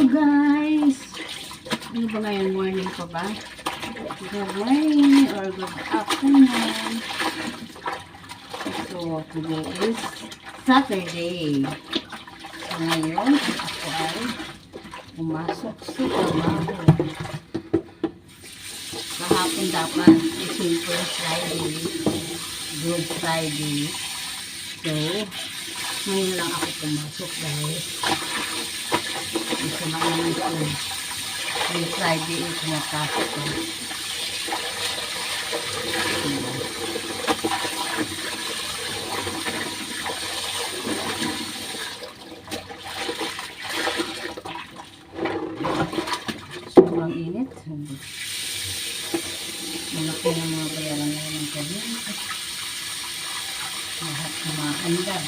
guys! Ano ba ngayon? Morning pa ba? Good morning or good afternoon. So, today is Saturday. So, ngayon, ako ay pumasok sa trabaho. Kahapon dapat i-simple Friday. Good Friday. So, ngayon lang ako pumasok dahil isa lang naman ko. Good Friday ay pumapasok ko. Sobrang init. Malaki ng mga bayaran ngayon ng kuryente. Lahat kumaandar.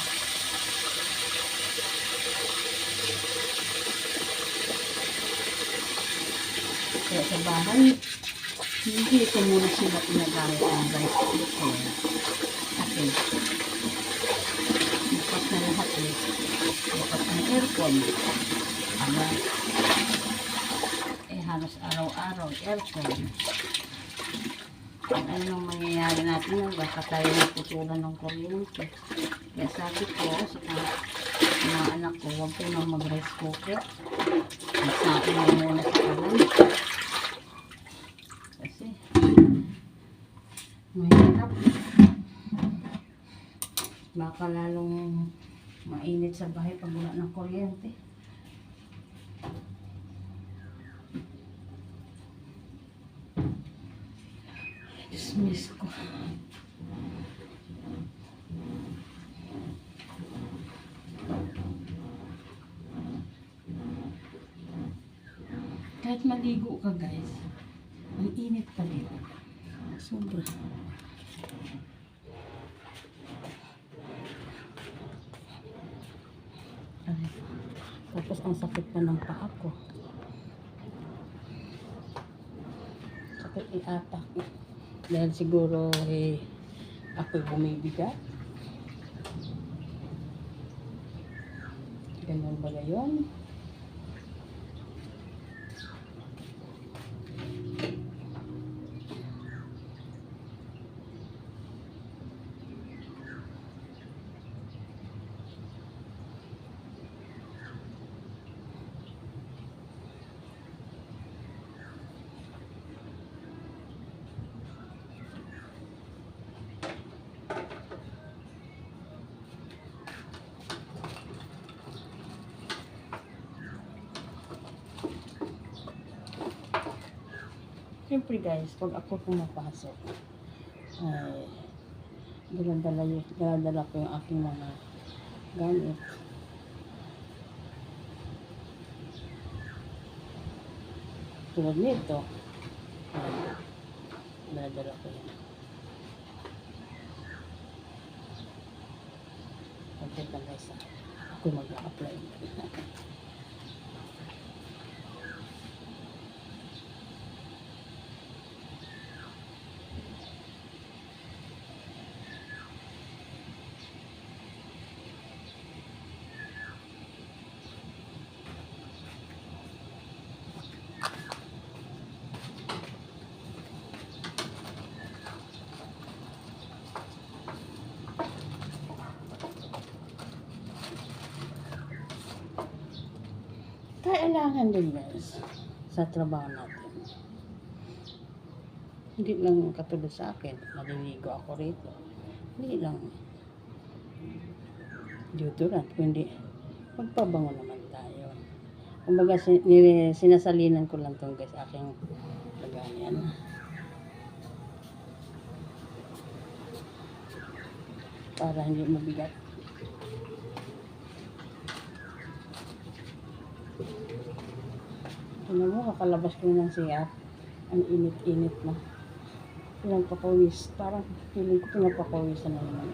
Kaya sa bahay, hindi ito muna sila pinagamit ang rice cooker. Kasi, dapat na lahat eh. Dapat ang aircon. Aba, halos araw-araw aircon. Kung ano nang mangyayari natin yun, baka tayo naputulan ng kuryente. Kaya sabi ko sa mga anak ko, huwag ko nang mag-rice cooker. Magsain mo muna sa kalan. Kasi, mahirap. Baka lalong mainit sa bahay pag wala ng kuryente. Dismiss ko. Kahit maligo ka guys, ang init pa rin. Sobra. Ay, tapos ang sakit pa ng paa ko. Sakit iatak. Dahil siguro ako'y bumibigat. Ganun ba gayon? Siyempre guys, pag ako pumapasok, ay daladala ko yung aking mga gamit. Tulad nito, daladala ko yun. Pagkat lang guys, ako mag-a-apply. Kailangan din guys sa trabaho natin. Hindi lang katulad sa akin, maliligo ako rito. Hindi lang deodorant, kundi magpabango naman tayo. Kumbaga sinasalinan ko lang itong guys, aking lagayan. Para hindi mabigat. Ano mo, kakalabas ko ng siya. Ang init-init na. Pinagpapawis. Parang feeling ko pinagpapawisan na naman.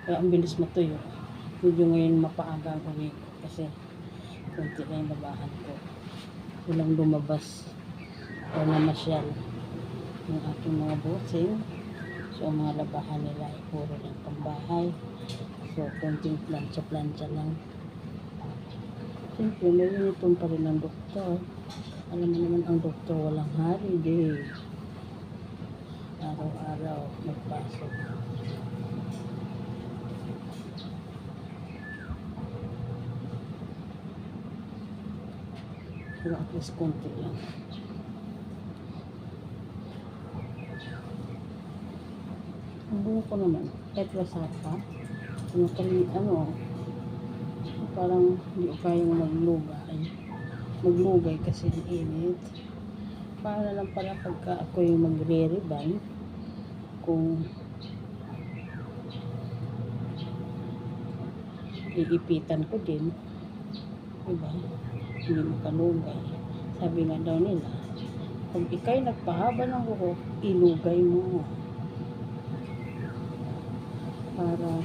Kaya ang bilis matuyo. Medyo ngayon mapaaga ang uwi ko. Kasi konti na yung labahan ko. Walang lumabas. Wala masyal. Yung aking mga bossing. So, So, ang mga labahan nila ay puro lang pambahay. So, konting plancha-plancha lang. Siyempre, may uniform pa rin ang doktor. Alam mo naman, ang doktor walang holiday. Araw-araw, magpasok. Pero at least konti lang. Ang buo ko naman, kahit lasapa, parang hindi ko kayang maglugay kasi ang init. Para lang pala pagka ako yung magre-ribbon, kung iipitan ko din, diba? Hindi makalugay. Sabi nga daw nila, pag ikay nagpahaba ng buhok, ilugay mo. Para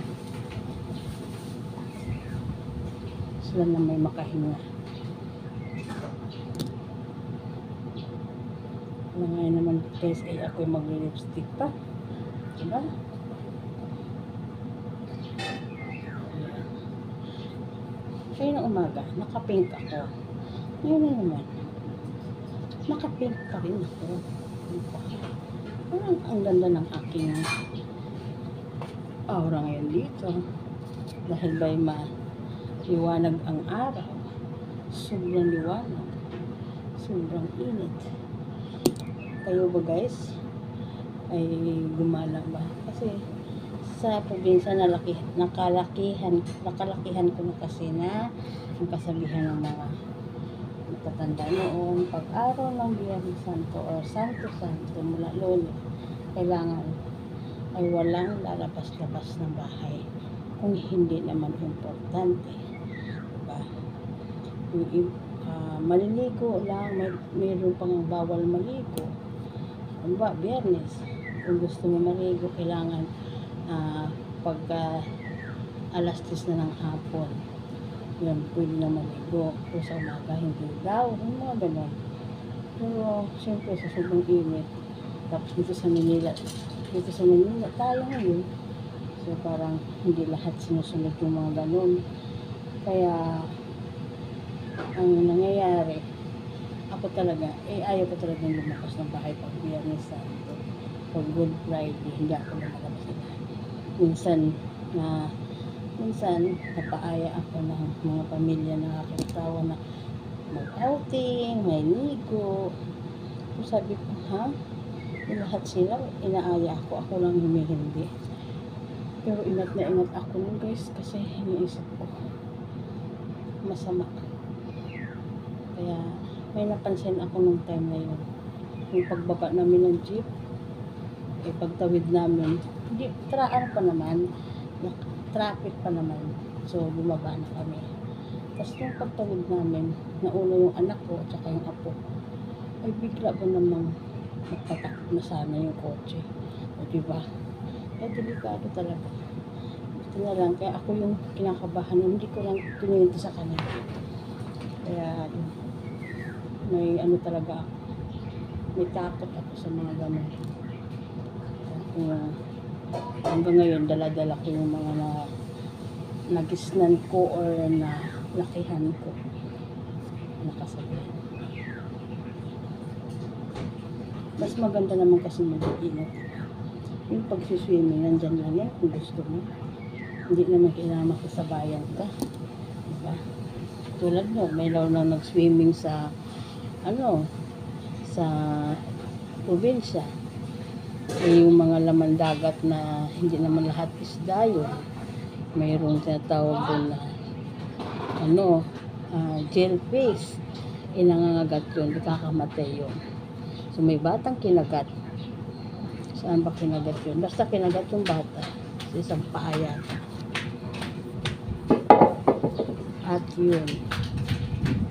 sila na may makahinga. Ngayon naman guys ay ako yung mag-lipstick pa, diba? Kaya ng umaga nakapink ako, ngayon na naman nakapink pa rin ako. Parang ang ganda ng aking aura ngayon dito dahil ba'y liwanag ang araw, sobrang liwanag, sobrang init. Kayo ba guys ay gumala ba? Kasi sa probinsya nakalakihan ko na kasi na ang kasabihan ng mga matatanda noon, pag araw ng Biyernes Santo or Santo mula lolo, kailangan ay walang lalabas-labas ng bahay kung hindi naman importante, diba? Maliligo lang, mayroon pang bawal maligo. Ano ba, Biyernes, kung gusto mo maligo, kailangan pagka alas 10 na ng hapon, yun, pwede na maligo. Kung sa umaga, hindi daw, yung mga ganon. Pero, siyempre, sa sobrang init, tapos dito sa Manila tayo ngayon, so parang hindi lahat sinusunod yung mga ganon. Kaya, ang nangyayari, ako talaga, ayaw ko talaga lumakas ng bahay pag Biyernes Santo. Pag Good Friday, hindi ako lumalabas na bahay. Minsan, napaaya ako ng mga pamilya ng aking asawa na mag-outing, may ligo. So sabi ko, lahat sila, inaaya ako lang hindi. Pero ingat na ingat ako nun guys, kasi iniisip ko, masama. Kaya, may napansin ako nung time na yun. Yung pagbaba namin ng jeep, pagtawid namin, traffic pa naman. So, bumaba na kami. Tapos nung pagtawid namin, nauna yung anak ko at saka yung apo, ay bigla ba namang magpatakot na sana yung kotse. O diba? Delikado talaga. Ito na lang, kaya ako yung kinakabahan, hindi ko lang kinuwento sa kanila. Kaya, may talaga ako. May takot ako sa mga ganun. Hanggang ngayon, dala-dala ko yung mga nagisnan ko or na lakihan ko. Nakasabihan. Mas maganda naman kasi mag-iingat. Yung pagsiswimming, nandyan lang yan kung gusto mo. Hindi naman kailangan makisabayan ka. Diba? Tulad mo, may law na nag-swimming sa sa probinsya. Yung mga laman dagat na hindi naman lahat isda yun. Mayroong tinatawag doon na jellyfish. Inangangagat yun, ikakamatay yun. So may batang kinagat. Saan ba kinagat yun? Basta kinagat yung bata sa isang paayan. At yun,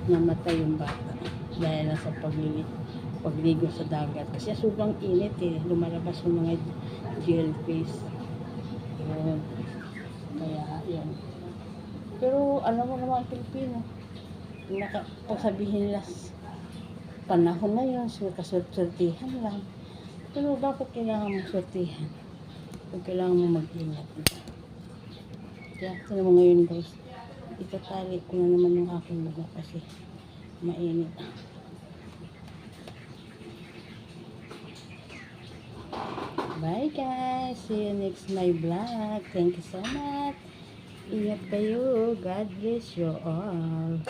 namatay yung bata dahil nasa pagligo sa dagat. Kasi sobrang init lumalabas yung mga jellyfish. Yun. Kaya, yun. Pero, alam mo naman ang Pilipino, pagsabihin nila, panahon na yun, so kasurtihan lang. Pero, bakit kailangan mong surtihan? Pag kailangan mo mag-ingat. Kaya ito naman ngayon guys, itatali ko na naman yung aking mukha kasi mainit. Bye guys! See you next my vlog. Thank you so much. Ingat kayo. God bless you all.